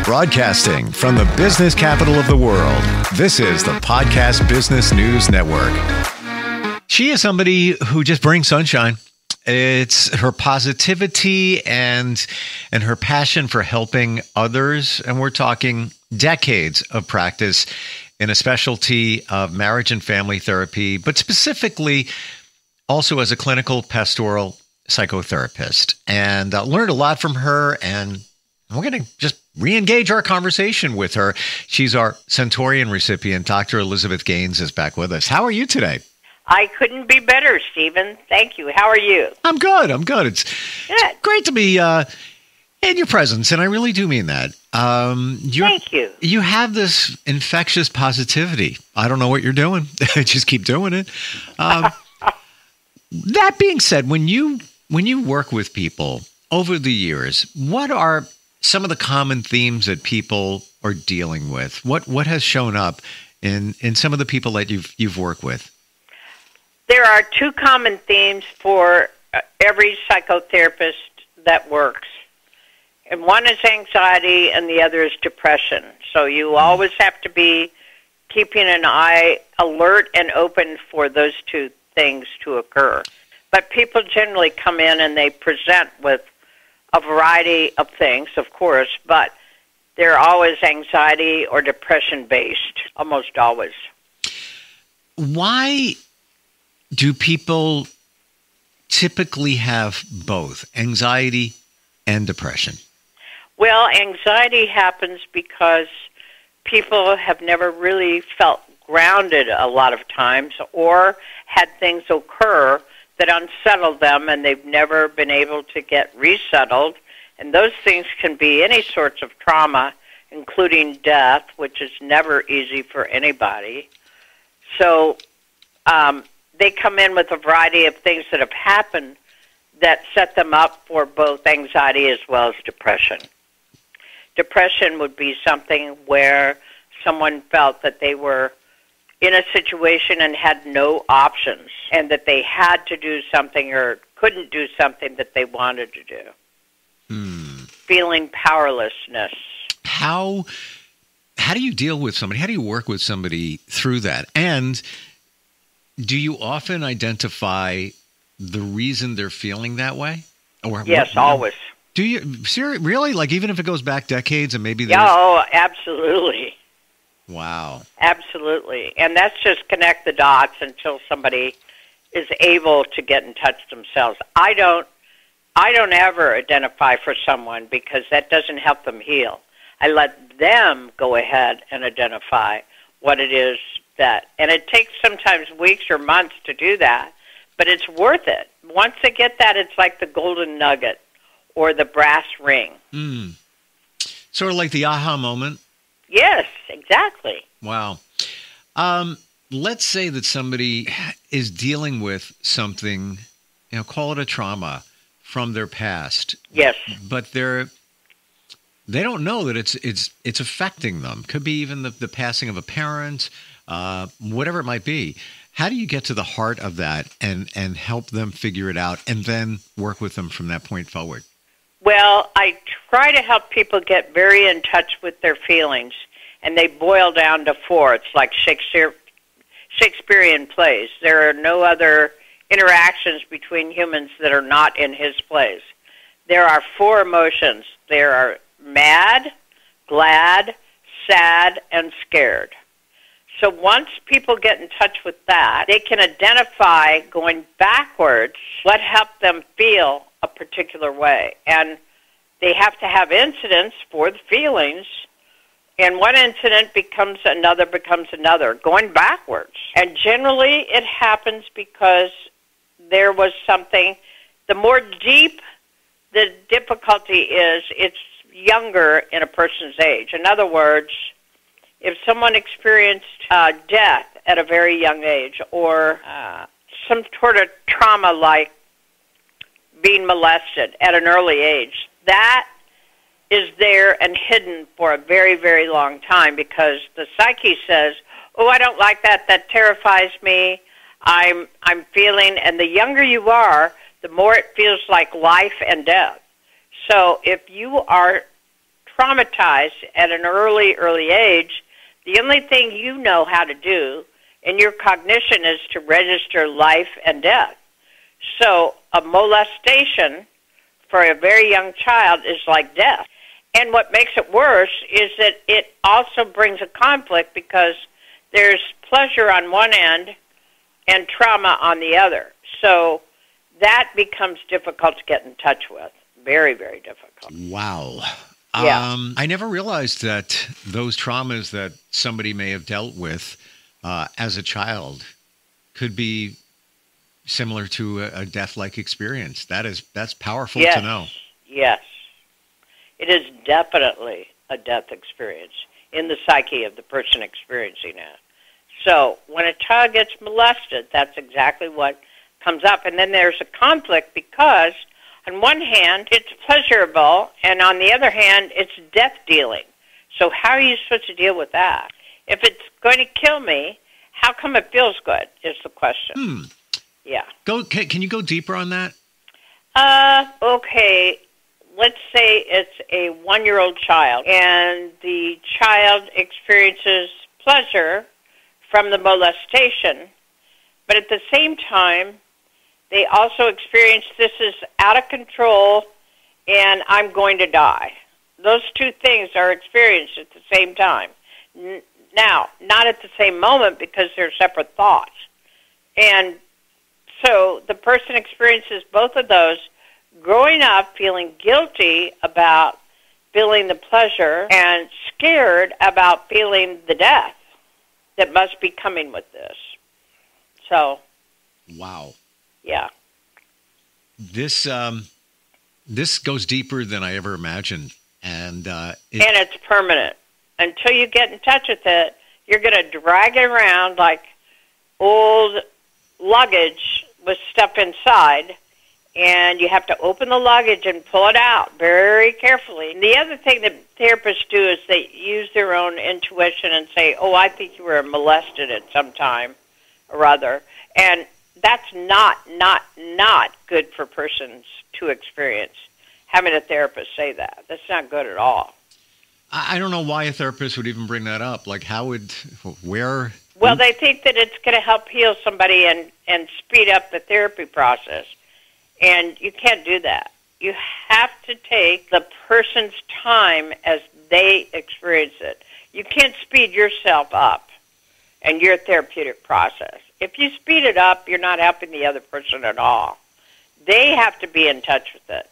Broadcasting from the business capital of the world, this is the Podcast Business News Network. She is somebody who just brings sunshine. It's her positivity and her passion for helping others. And we're talking decades of practice in a specialty of marriage and family therapy, but specifically also as a clinical pastoral psychotherapist. And learned a lot from her, and we're going to just re-engage our conversation with her. She's our Centurion recipient. Dr. Elizabeth Gaines is back with us. How are you today? I couldn't be better, Stephen. Thank you. How are you? I'm good. It's great to be in your presence, and I really do mean that. Thank you. You have this infectious positivity. I don't know what you're doing. Just keep doing it. That being said, when you work with people over the years, what are some of the common themes that people are dealing with? What has shown up in some of the people that you've worked with? There are two common themes for every psychotherapist that works. And one is anxiety and the other is depression. So you always have to be keeping an eye alert and open for those two things to occur. But people generally come in and they present with a variety of things, of course, but they're always anxiety or depression-based, almost always. Why do people typically have both anxiety and depression? Well, anxiety happens because people have never really felt grounded a lot of times or had things occur that unsettled them, and they've never been able to get resettled. And those things can be any sorts of trauma, including death, which is never easy for anybody. So they come in with a variety of things that have happened that set them up for both anxiety as well as depression. Depression would be something where someone felt that they were in a situation and had no options, and that they had to do something or couldn't do something that they wanted to do. Feeling powerlessness. How do you deal with somebody? How do you work with somebody through that? And do you often identify the reason they're feeling that way? Yes, always. Do you really? Like, even if it goes back decades and maybe there's... Oh, absolutely. Wow. Absolutely. And that's just connect the dots until somebody is able to get in touch themselves. I don't ever identify for someone because that doesn't help them heal. I let them go ahead and identify what it is that, and it takes sometimes weeks or months to do that, but it's worth it. Once they get that, it's like the golden nugget or the brass ring. Sort of like the aha moment. Yes, exactly. Wow. Let's say that somebody is dealing with something, call it a trauma from their past. Yes. But they don't know that it's affecting them. Could be even the passing of a parent, whatever it might be. How do you get to the heart of that and help them figure it out and then work with them from that point forward? Well, I try to help people get very in touch with their feelings, and they boil down to four. It's like Shakespearean plays. There are no other interactions between humans that are not in his plays. There are four emotions. There are mad, glad, sad, and scared. So once people get in touch with that, they can identify, going backwards, what helped them feel a particular way. And they have to have incidents for the feelings, and one incident becomes another, going backwards. And generally it happens because there was something. The more deep the difficulty is, it's younger in a person's age. In other words, if someone experienced death at a very young age or some sort of trauma like being molested at an early age, that is there and hidden for a very, very long time because the psyche says, oh, I don't like that. That terrifies me. I'm feeling, and the younger you are, the more it feels like life and death. So if you are traumatized at an early age, the only thing you know how to do in your cognition is to register life and death. So a molestation for a very young child is like death. And what makes it worse is that it also brings a conflict because there's pleasure on one end and trauma on the other. So that becomes difficult to get in touch with. Very, very difficult. Wow. Yeah. I never realized that those traumas that somebody may have dealt with as a child could be similar to a death-like experience. That's powerful to know. Yes. It is definitely a death experience in the psyche of the person experiencing it. So when a child gets molested, that's exactly what comes up. And then there's a conflict because on one hand, it's pleasurable, and on the other hand, it's death-dealing. So how are you supposed to deal with that? If it's going to kill me, how come it feels good is the question. Yeah. Can you go deeper on that? Okay. Let's say it's a 1-year-old child, and the child experiences pleasure from the molestation, but at the same time, they also experience this is out of control and I'm going to die. Those two things are experienced at the same time. Now, not at the same moment because they're separate thoughts. And so the person experiences both of those, growing up feeling guilty about feeling the pleasure and scared about feeling the death that must be coming with this. So. Wow. Yeah. This goes deeper than I ever imagined, and it's permanent. Until you get in touch with it, you're going to drag it around like old luggage with stuff inside, and you have to open the luggage and pull it out very carefully. And the other thing that therapists do is they use their own intuition and say, "Oh, I think you were molested at some time or other," and that's not good for persons to experience, having a therapist say that. That's not good at all. I don't know why a therapist would even bring that up. Like, where? Well, they think that it's going to help heal somebody and speed up the therapy process. And you can't do that. You have to take the person's time as they experience it. You can't speed yourself up and your therapeutic process. If you speed it up, you're not helping the other person at all. They have to be in touch with it.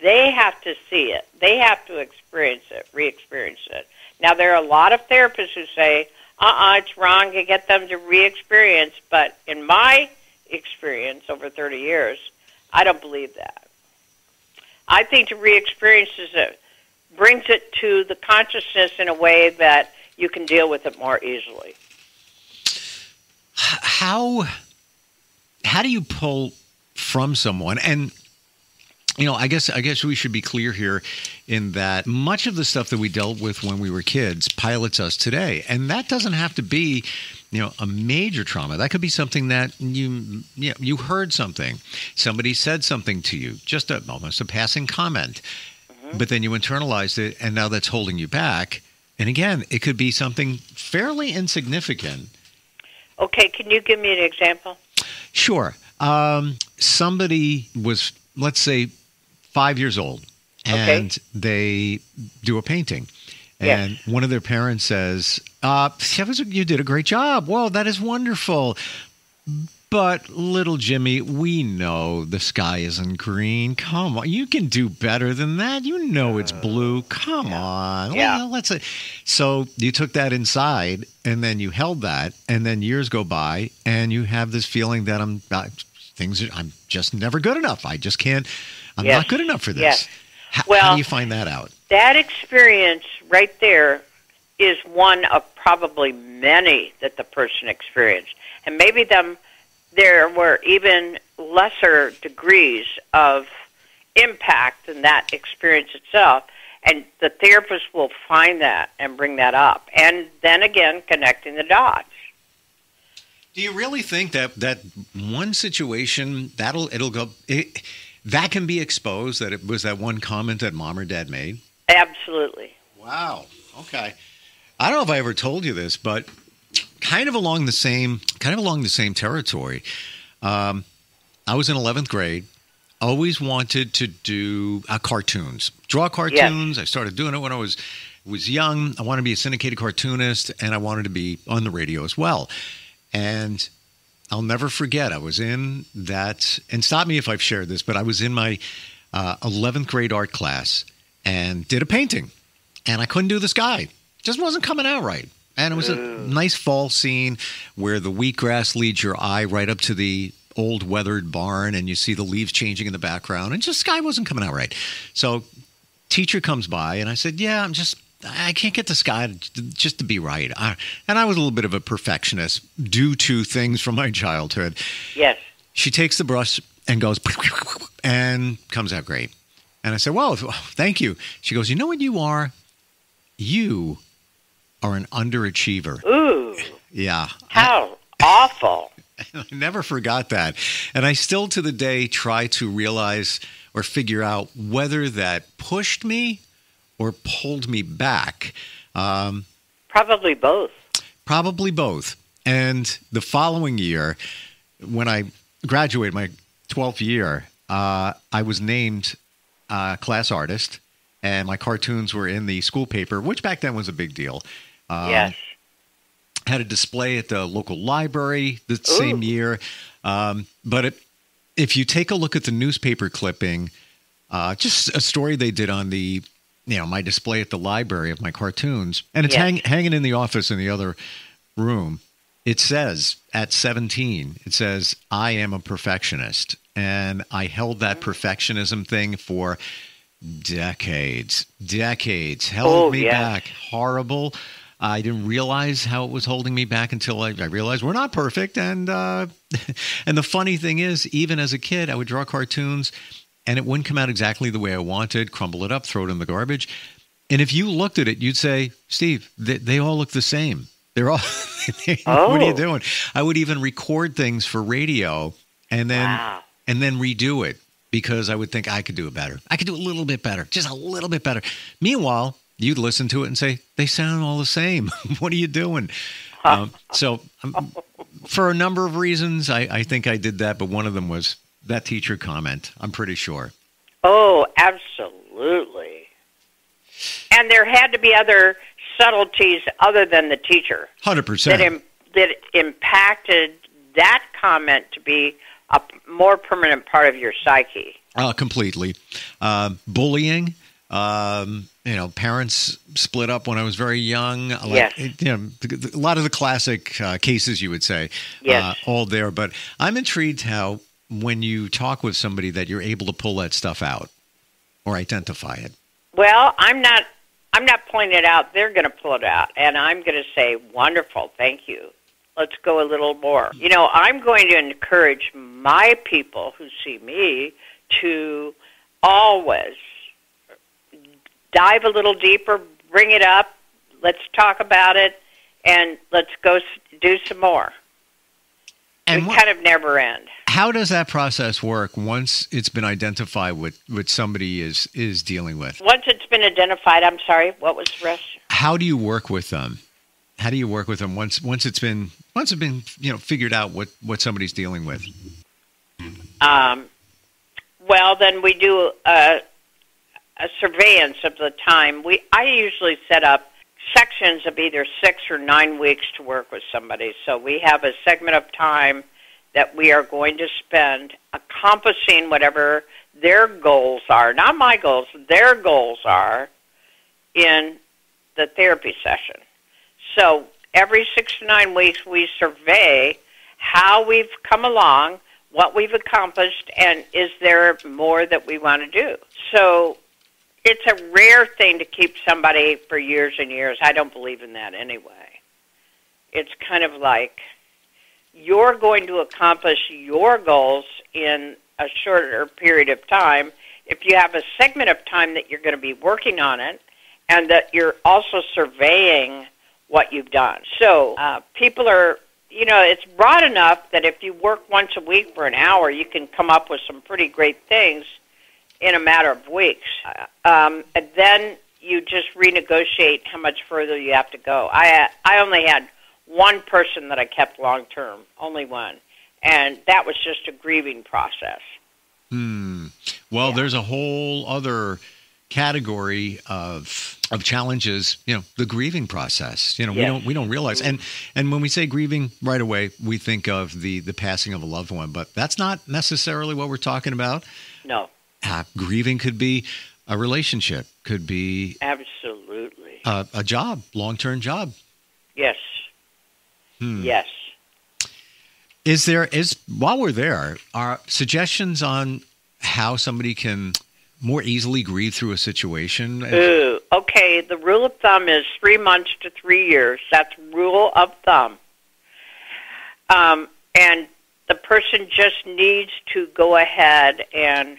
They have to see it. They have to experience it, re-experience it. Now, there are a lot of therapists who say, it's wrong to get them to re-experience, but in my experience over 30 years, I don't believe that. I think to re-experience brings it to the consciousness in a way that you can deal with it more easily. How do you pull from someone? And I guess we should be clear here in that much of the stuff that we dealt with when we were kids pilots us today, and that doesn't have to be a major trauma. That could be something that you heard something, somebody said something to you, just almost a passing comment, but then you internalized it, and now that's holding you back. And again, it could be something fairly insignificant. Okay, can you give me an example? Sure. Somebody was, let's say, 5 years old, and they do a painting. And one of their parents says, you did a great job. Well, that is wonderful. But little Jimmy, we know the sky isn't green. Come on. You can do better than that. It's blue. Come on. Yeah. Well, so you took that inside, and then you held that, and then years go by, and you have this feeling that I'm just never good enough. I just can't. I'm not good enough for this. Yes. How do you find that out? That experience right there is one of probably many that the person experienced. And maybe there were even lesser degrees of impact than that experience itself. And the therapist will find that and bring that up. And then again, connecting the dots. Do you really think that one situation, that can be exposed, that it was that one comment that mom or dad made? Absolutely. Wow. Okay. I don't know if I ever told you this, but kind of along the same territory. I was in 11th grade. Always wanted to do cartoons, draw cartoons. Yes. I started doing it when I was young. I wanted to be a syndicated cartoonist, and I wanted to be on the radio as well. And I'll never forget, I was in that, and stop me if I've shared this, but I was in my 11th grade art class and did a painting, and I couldn't do the sky. Just wasn't coming out right. And it was a nice fall scene where the wheatgrass leads your eye right up to the old weathered barn, and you see the leaves changing in the background, and just sky wasn't coming out right. So teacher comes by, and I said, yeah, I can't get the sky just to be right. And I was a little bit of a perfectionist due to things from my childhood. Yes. She takes the brush and goes, and comes out great. And I said, well, thank you. She goes, you know what you are? You are an underachiever. Ooh. Yeah. How awful. I never forgot that. And I still to the day try to realize or figure out whether that pushed me or pulled me back. Probably both. Probably both. And the following year, when I graduated my 12th year, I was named class artist, and my cartoons were in the school paper, which back then was a big deal. Yes. Had a display at the local library the same year. But if you take a look at the newspaper clipping, just a story they did on the, my display at the library of my cartoons, and it's hanging in the office in the other room. It says, at 17, it says, I am a perfectionist. And I held that perfectionism thing for decades. Held me back. Horrible. I didn't realize how it was holding me back until I realized we're not perfect. And and the funny thing is, even as a kid, I would draw cartoons, and it wouldn't come out exactly the way I wanted, crumble it up, throw it in the garbage. And if you looked at it, you'd say, Steve, they all look the same. They're all, what are you doing? I would even record things for radio and then redo it, because I would think I could do it better. I could do a little bit better, just a little bit better. Meanwhile, you'd listen to it and say, they sound all the same. What are you doing? So for a number of reasons, I think I did that, but one of them was that teacher comment, I'm pretty sure. Oh, absolutely. And there had to be other subtleties other than the teacher. 100%. That impacted that comment to be a more permanent part of your psyche. Completely. Bullying. Parents split up when I was very young. Yes. A lot of the classic cases, you would say, all there. But I'm intrigued how, when you talk with somebody, that you're able to pull that stuff out or identify it. Well, I'm not pulling it out. They're going to pull it out. And I'm going to say, wonderful, thank you. Let's go a little more. I'm going to encourage my people who see me to always dive a little deeper, bring it up, let's talk about it, and let's go do some more. And we kind of never end. How does that process work once it's been identified what somebody is dealing with? Once it's been identified, I'm sorry, what was the rest? How do you work with them? How do you work with them once it's been figured out what somebody's dealing with? Well, then we do a surveillance of the time. I usually set up sections of either 6 or 9 weeks to work with somebody. So we have a segment of time that we are going to spend accomplishing whatever their goals are, not my goals, their goals are in the therapy session. So every 6 to 9 weeks we survey how we've come along, what we've accomplished, and is there more that we want to do. So it's a rare thing to keep somebody for years and years. I don't believe in that anyway. It's kind of like you're going to accomplish your goals in a shorter period of time if you have a segment of time that you're going to be working on it and that you're also surveying what you've done. So people are, it's broad enough that if you work once a week for an hour, you can come up with some pretty great things in a matter of weeks. And then you just renegotiate how much further you have to go. I only had one person that I kept long term, only one, and that was just a grieving process. Well, there's a whole other category of challenges, the grieving process. We don't realize. And when we say grieving right away, we think of the passing of a loved one, but that's not necessarily what we're talking about. No. Grieving could be a relationship, could be absolutely a job, long-term job. Yes. Yes. While we're there, are suggestions on how somebody can more easily grieve through a situation? Ooh, okay. The rule of thumb is 3 months to 3 years. That's rule of thumb. And the person just needs to go ahead and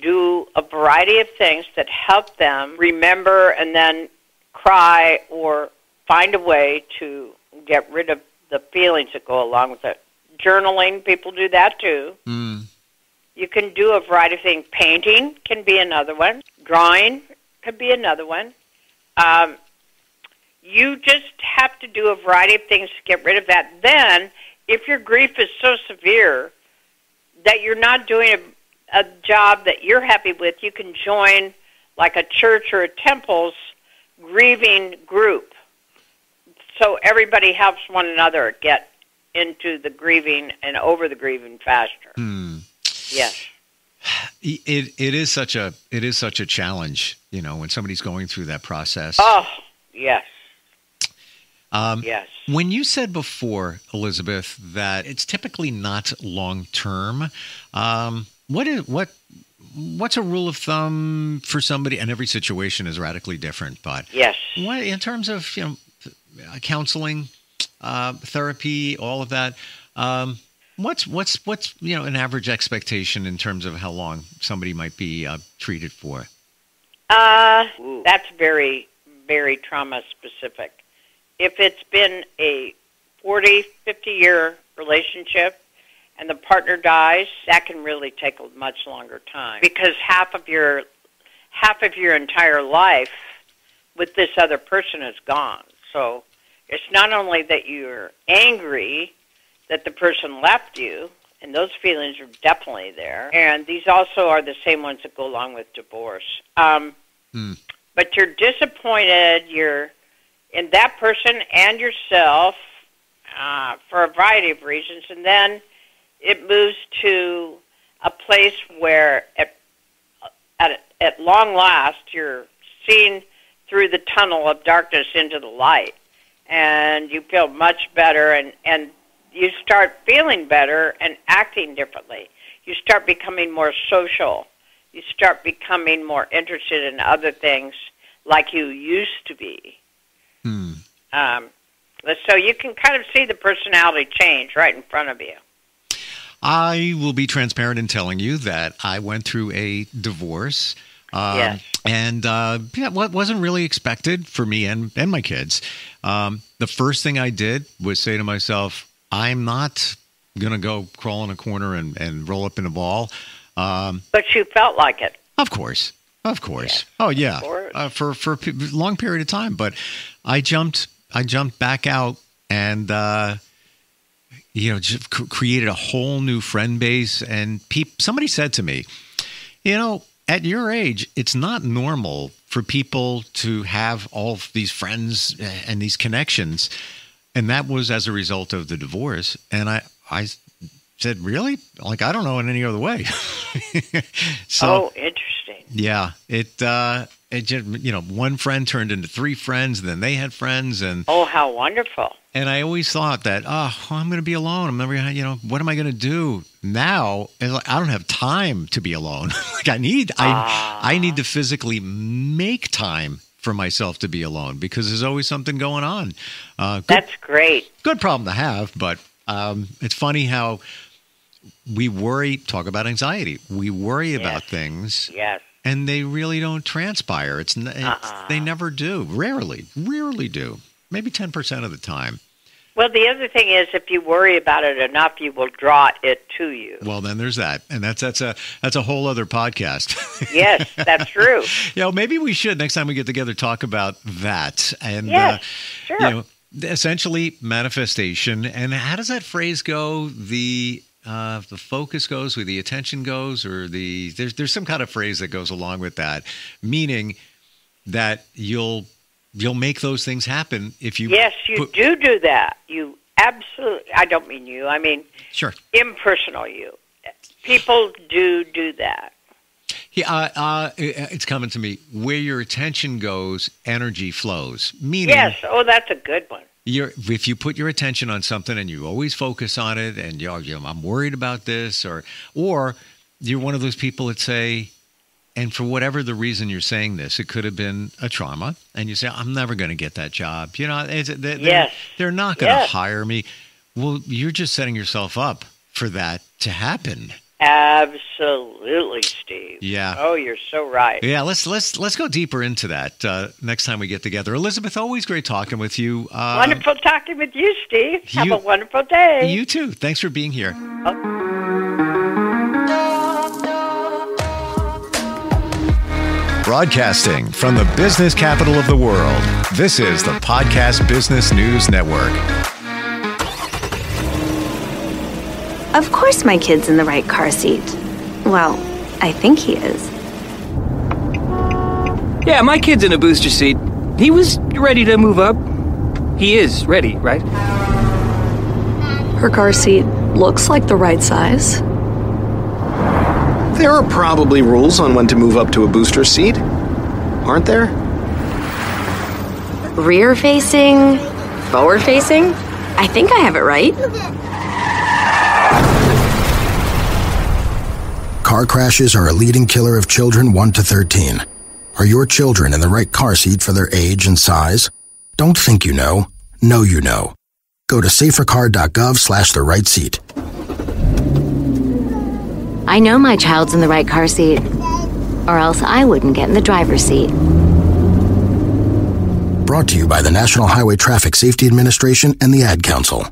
do a variety of things that help them remember and then cry or find a way to get rid of the feelings that go along with it. Journaling, people do that too. You can do a variety of things. Painting can be another one. Drawing could be another one. You just have to do a variety of things to get rid of that. Then, if your grief is so severe that you're not doing a job that you're happy with, you can join like a church or a temple's grieving group. So everybody helps one another get into the grieving and over the grieving faster. Yes. It is such a challenge, when somebody's going through that process. Oh, yes. Yes. When you said before, Elizabeth, that it's typically not long term, what's a rule of thumb for somebody? And every situation is radically different, but yes, what in terms of counseling, therapy, all of that? What's an average expectation in terms of how long somebody might be treated for? That's very, very trauma specific. If it's been a 40, 50-year relationship and the partner dies, that can really take a much longer time because half of your entire life with this other person is gone. So it's not only that you're angry that the person left you, and those feelings are definitely there. And these also are the same ones that go along with divorce. But you're disappointed, you're in that person and yourself for a variety of reasons. And then it moves to a place where at long last you're seeing through the tunnel of darkness into the light. And you feel much better and you start feeling better and acting differently. You start becoming more social. You start becoming more interested in other things like you used to be. So you can kind of see the personality change right in front of you. I will be transparent in telling you that I went through a divorce. Yes. And what wasn't really expected for me and my kids. The first thing I did was say to myself, I'm not going to go crawl in a corner and roll up in a ball. But you felt like it. Of course. Yes. Oh, yeah. For a long period of time. But I jumped back out and, just created a whole new friend base. And somebody said to me, at your age, it's not normal for people to have all of these friends and these connections. And that was as a result of the divorce. And I said, really? Like, I don't know in any other way. So, interesting. Yeah. It just, one friend turned into three friends, and then they had friends. And oh, how wonderful. And I always thought that, I'm going to be alone. I'm never going to, what am I going to do? Now, I don't have time to be alone. Like I need to physically make time for myself to be alone because there's always something going on. That's great. Good problem to have, but it's funny how we worry, talk about anxiety. We worry about things. Yes. And they really don't transpire. They never do. Rarely do. Maybe 10% of the time. Well, the other thing is, if you worry about it enough, you will draw it to you. Well, then there's that, and that's a whole other podcast. Yes, that's true. Maybe we should next time we get together talk about that. And yes, sure. Essentially manifestation. And how does that phrase go? The focus goes, where the attention goes, or there's some kind of phrase that goes along with that, meaning that you'll make those things happen if you... Yes, you do that. You absolutely... I don't mean you. I mean... Sure. Impersonal you. People do that. Yeah, it's coming to me. Where your attention goes, energy flows. Meaning... Yes. Oh, that's a good one. If you put your attention on something and you always focus on it and I'm worried about this, or you're one of those people that say... And for whatever the reason you're saying this, it could have been a trauma, and you say, I'm never going to get that job. They're not going to hire me. Well, you're just setting yourself up for that to happen. Absolutely, Steve. Yeah. Oh, you're so right. Yeah, let's go deeper into that next time we get together. Elizabeth, always great talking with you. Wonderful talking with you, Steve. Have a wonderful day. You too. Thanks for being here. Broadcasting from the business capital of the world, this is the Podcast Business News Network. Of course my kid's in the right car seat. Well, I think he is. Yeah, my kid's in a booster seat. He was ready to move up. He is ready, right? Her car seat looks like the right size. There are probably rules on when to move up to a booster seat, aren't there? Rear facing, forward facing. I think I have it right. Car crashes are a leading killer of children 1 to 13. Are your children in the right car seat for their age and size? Don't think you know you know. Go to safercar.gov/the right seat. I know my child's in the right car seat, or else I wouldn't get in the driver's seat. Brought to you by the National Highway Traffic Safety Administration and the Ad Council.